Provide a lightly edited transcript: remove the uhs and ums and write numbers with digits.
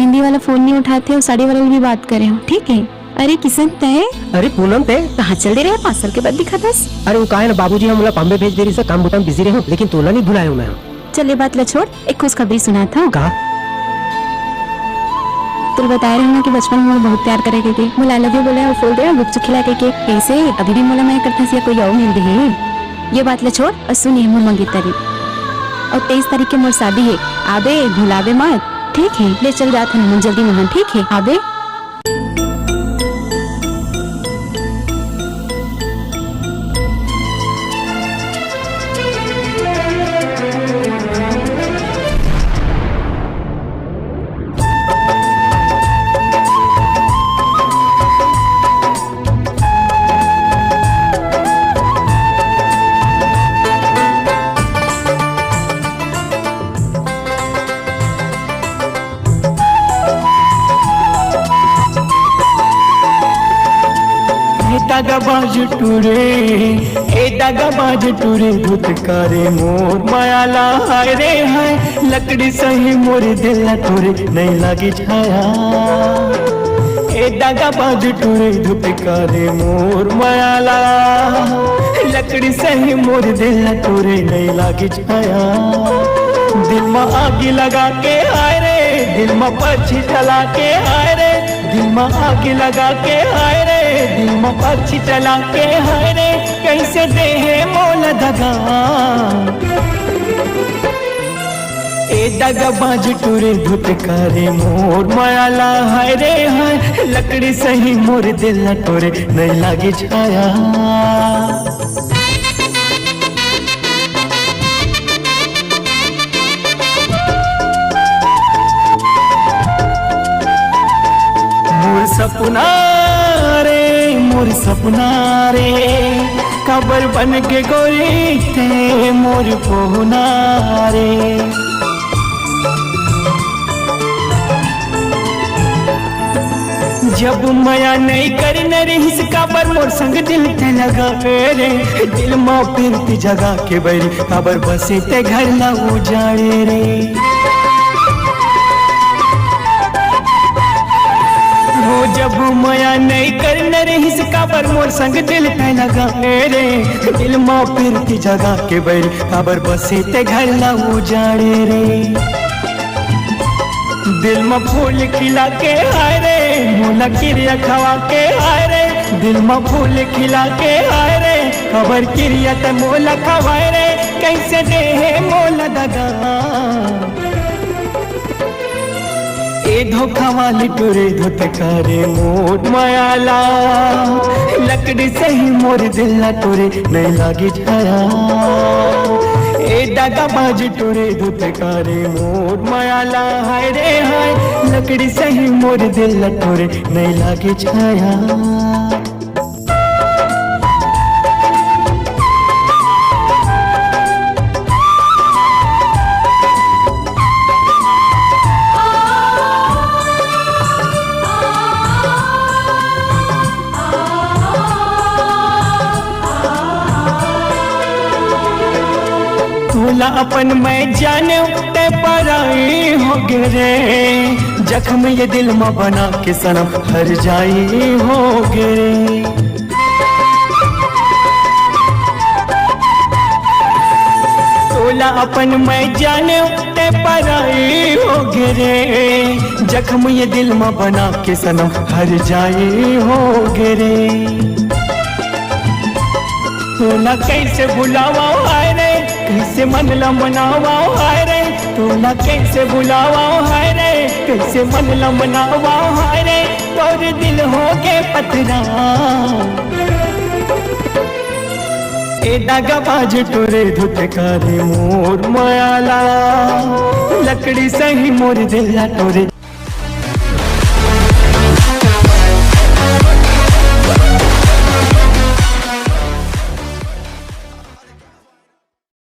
मेहंदी वाला फोन नहीं उठाते और साड़ी वाले भी बात कर रहे हो, ठीक है। अरे किशन तय, अरे पूनम ते कहाँ चल दे रहे 5 साल के बाद दिखा दस। अरे वो कहा है ना बाबूजी हम लोग बॉम्बे भेज दे रही से काम बुटाम बिजी रहे हो, लेकिन तोला नहीं भुलाया हूँ मैं। चल ये बात ला छोड़, एक खुशखबरी सुना था। कहा तुम बता रहे हो ना कि बचपन में मुझे बहुत प्यार करे के मुझे आई लव यू बोले और फूल दे गुपचुप खिला के कैसे अभी भी मोला मैं करता सी कोई और मिल रही। ये बात ला छोड़ और सुनिए मोर मंगेतरी और 23 तारीख के मोर शादी है, आबे भुलावे मत, ठीक है। ले चल जाते हैं जल्दी वहाँ, ठीक है आबे। दागाबाज टूरे ए दागाबाज टूरे धुतकारे मोर मायाला हाय रे हाय, लकड़ी सही मोर दिल टूरे नहीं लागी छाया। ए दागाबाज टूरे धुतकारे मोर मायाला, लकड़ी सही मोर दिल टूरे नहीं लागी छाया। दिल में आगी लगा के हाय रे, दिल में पक्षी चला के हाय रे, दिल में आगी लगा के हाय रे, दिल में पक्षी चला के हाय रे, कैसे दे मोल दगा। ए दगाबाज टूरे धुतकारे मोर मायाला हाय रे हाय, लकड़ी सही मोर दिल टोरे नहीं लागी छाया। सपना रे मोर सपना रे, खबर बन के गोरी थे मोर पहुना रे। जब माया नहीं कर न रही खबर मोर संग दिल ते लगा रे, दिल माँ फिरती जगा के बैरी खबर बसे ते घर ना उजाड़े रे। जब माया नहीं कर न रही खबर मोर संग दिल पे लगा रे, दिल माँ फिरती जगा के बैर खबर बसे ते घर ना उजाड़े रे। दिल में फूल खिला के हाय रे, मोला क्रिया खवा के हाय रे, दिल में फूल खिला के हाय रे, खबर क्रिया ते मोला खवाए रे, कैसे दे मोला दगा। ए धोखा वाली टूरे धुतकारे मोर मायाला, लकड़ी सही मोर दिल टूरे नहीं लागी छाया। ए दागाबाज टूरे धुतकारे मोर मायाला हाय रे हाय, लकड़ी सही मोर दिल टूरे नहीं लागी छाया। तोला अपन मैं जाने ते पराई हो रे, जख्म ये दिल में बना के सनम हर जाई हो रे। तोला अपन मैं जाने ते पराई हो रे, जख्म ये दिल में बना के सनम हर जाई हो रे। तोला कैसे बुलावा हाय रे, कैसे मनला मनावा हाय रे, तोला कैसे बुलावा हाय रे, कैसे मनला मनावा हाय रे, तोर दिल हो के पतरा। ए दागाबाज टूरे धुतकारे मोर मायाला, लकड़ी सही मोर दिल टोरे